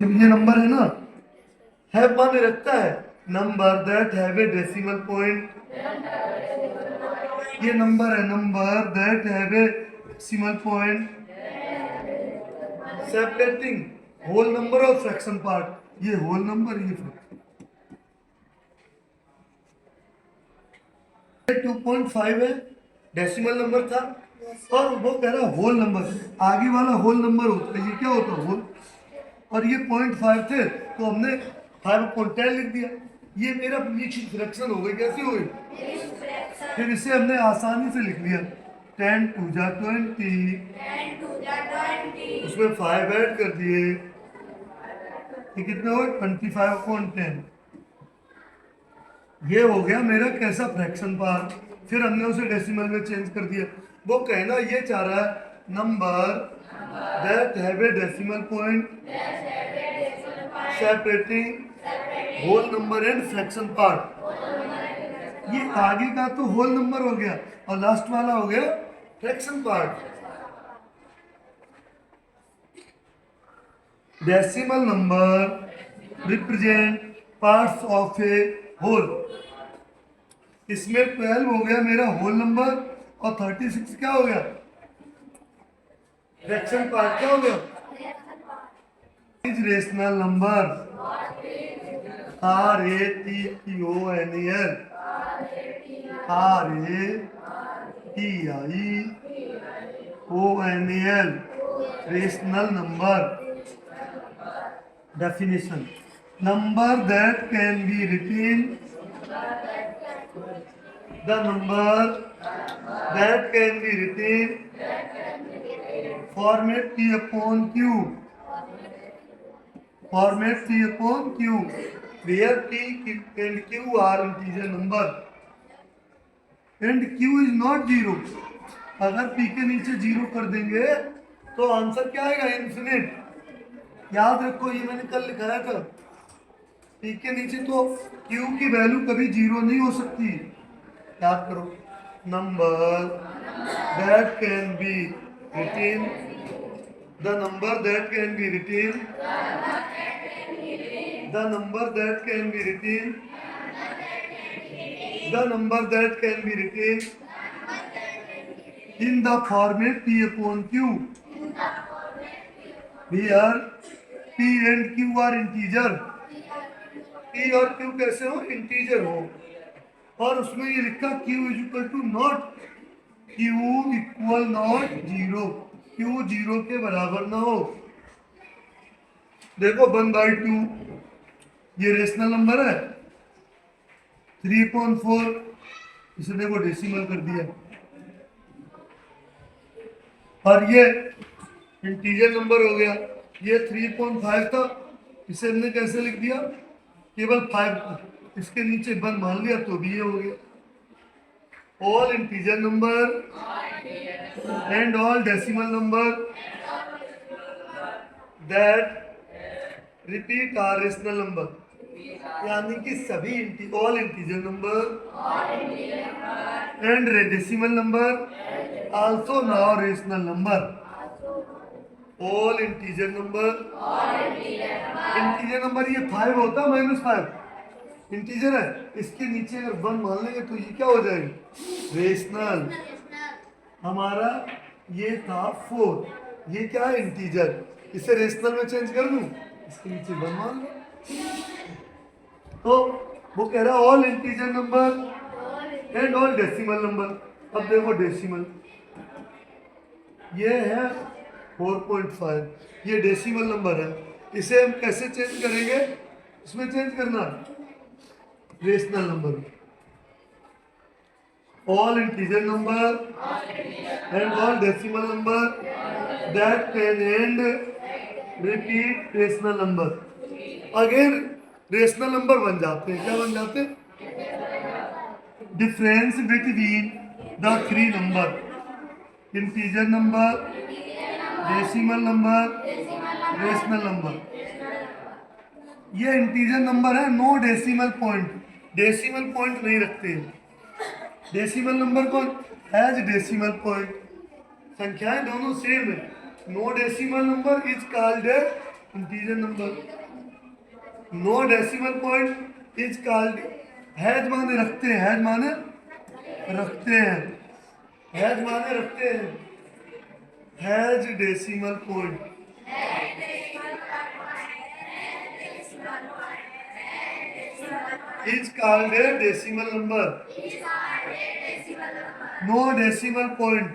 ये नंबर है ना, हैव माने रखता है number that have a decimal point. ये नंबर है number that have a decimal point separating whole number और फ्रैक्शन पार्ट। ये होल नंबर, ये फ्रैक्शन। 2.5 है, डेसिमल नंबर था, और वो कह रहा होल नंबर। आगे वाला होल नंबर होता है, ये क्या होता है होल, और ये 0.5 थे तो हमने 5/10 लिख दिया। ये मेरा मिक्स्ड फ्रैक्शन हो गई। कैसी हो गई? फिर इसे हमने आसानी से लिख लिया 10 2 जा 20, उसमें 5 ऐड कर दिए, ये कितने हो गए 25/10। ये हो गया मेरा कैसा फ्रैक्शन पार्ट। फिर हमने उसे डेसिमल में चेंज कर दिया। वो कहना ये चाह रहा है number that have a decimal point separating whole number and fraction part. ये आगे का तो होल नंबर हो गया और लास्ट वाला हो गया fraction part. Decimal number represent parts of a whole. इसमें 12 हो गया मेरा होल नंबर और 36 क्या हो गया फ्रैक्शन पार्ट। क्या हो गया? Is rational number RATIONAL RATIONAL rational number. Definition number that can be written the number that can be written format P upon Q, format P upon Q, where P and Q are integer number and Q is not zero। अगर P के नीचे zero कर देंगे तो answer क्या आएगा? Infinite. याद रखो, ये मैंने कल लिखाया था। P के नीचे तो Q की वैल्यू कभी जीरो नहीं हो सकती। याद करो, number that can be written, the number that can be written, the number that can be written, the number that can be written in the format P upon Q, where P and Q are integer। P और Q कैसे हो? Integer हो। और उसमें ये लिखा Q is equal to not, Q equal not zero, Q zero के बराबर ना हो। देखो 1/2 ये रेशनल नंबर है, 3.4 इसे देखो डेसिमल कर दिया, और ये इंटीजर नंबर हो गया। ये 3.5 था, इसे हमने कैसे लिख दिया? केवल 5, इसके नीचे 1 मान लिया तो भी ये हो गया। all integer number and all decimal number that repeat are rational number। यानी कि सभी all integer number and decimal number also now rational number। all integer number, integer number ये 5 होता -5 इंटीजर है, इसके नीचे अगर 1 मान लेंगे तो ये क्या हो जाएगा? रेशनल। हमारा ये था 4, ये क्या है? इंटीजर। इसे रेशनल में चेंज कर दूं, इसके नीचे 1 मान लो। तो वो कह रहा है all integer number and all decimal number. अब देखो डेसिमल, ये है 4.5, ये डेसिमल नंबर है। इसे हम कैसे चेंज करेंगे? इसमें चेंज करना rational number, all integer number and all decimal number that can end repeat rational number। Again rational number बन जाते हैं। क्या बन जाते हैं? Difference between the 3 number, integer number, decimal number, rational number. ये इंटीजर नंबर है, no decimal point, decimal point नहीं रखते। डेसिमल नंबर कौन? Has decimal point. संख्याएं दोनों सेम है। No decimal number is called integer number. No decimal point is called, has माने रखते हैं, हैज माने रखते हैं, हैज माने रखते हैं, has decimal point. Is called a decimal number. No decimal point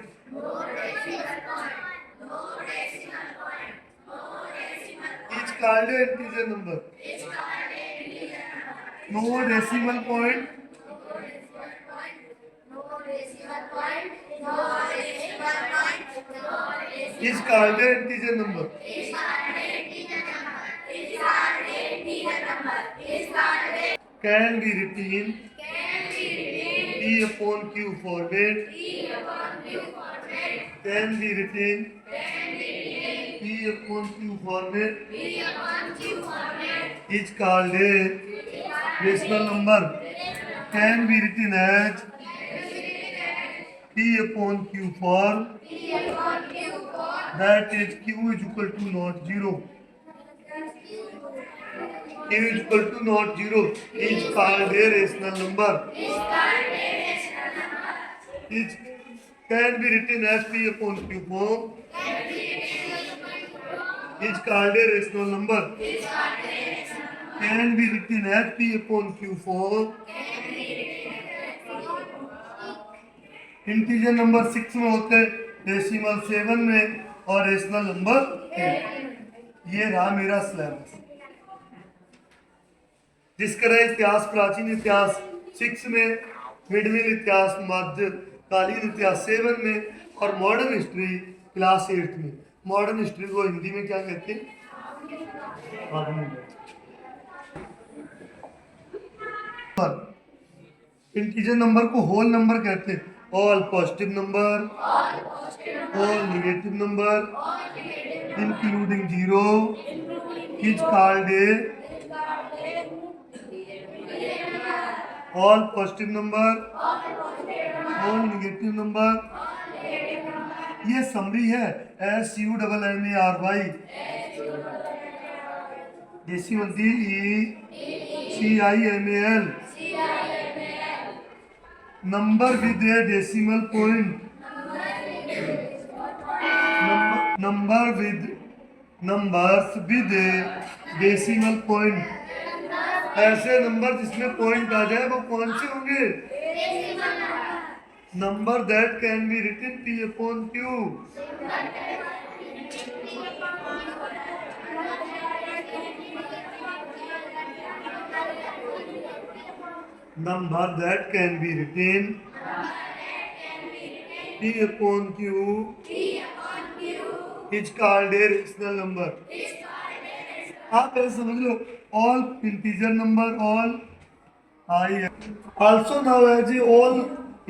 is called a integer number. No decimal point is called an integer number. Can be written P upon Q format. Can be written P upon Q format is called a rational number. Can be written as P upon Q form, that is Q is equal to not 0. Q is equal to not 0 is called a rational number. It can be written as P upon Q form is called a rational number. Can be written as P upon Q form integer number 6 में होते हैं, decimal 7 में और rational number 8। ये रहा मेरा syllabus. जिस तरह इतिहास, प्राचीन इतिहास 6 में, मिडविल इतिहास, मध्यकालीन इतिहास 7 में और मॉडर्न हिस्ट्री क्लास 8 में। मॉडर्न हिस्ट्री को हिंदी में क्या कहते हैं? इंटीजर नंबर को होल नंबर कहते हैं। All positive number, all negative number including 0 is called a all positive number, all negative number. ये समरी है, SUMMARY, decimal DECIMAL, number with a decimal point, numbers with a decimal point. ऐसे number जिसमें point आ जाए वो कौन से होंगे? Number that can be written P upon Q। Number that can be written P upon Q is called a rational number. आप ऐसे समझ लो, all integer number, all I also now as a all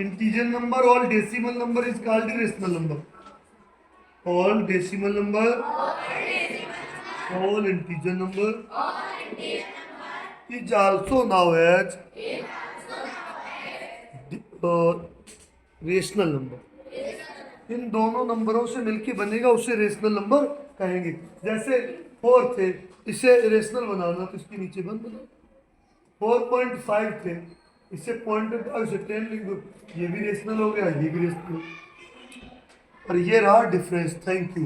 integer number, all decimal number is called a rational number. All decimal number, all integer number is also now as rational number. इन दोनों नंबरों से मिलके बनेगा, उसे rational number कहेंगे। जैसे 4 थे, इसे रेशनल बनाना तो इसके नीचे बन बना। 4.5 थे, इसे 0.5 से 10 लिख दो, ये भी रेशनल हो गया, ये भी रेशनल। और ये रहा डिफरेंस। Thank you.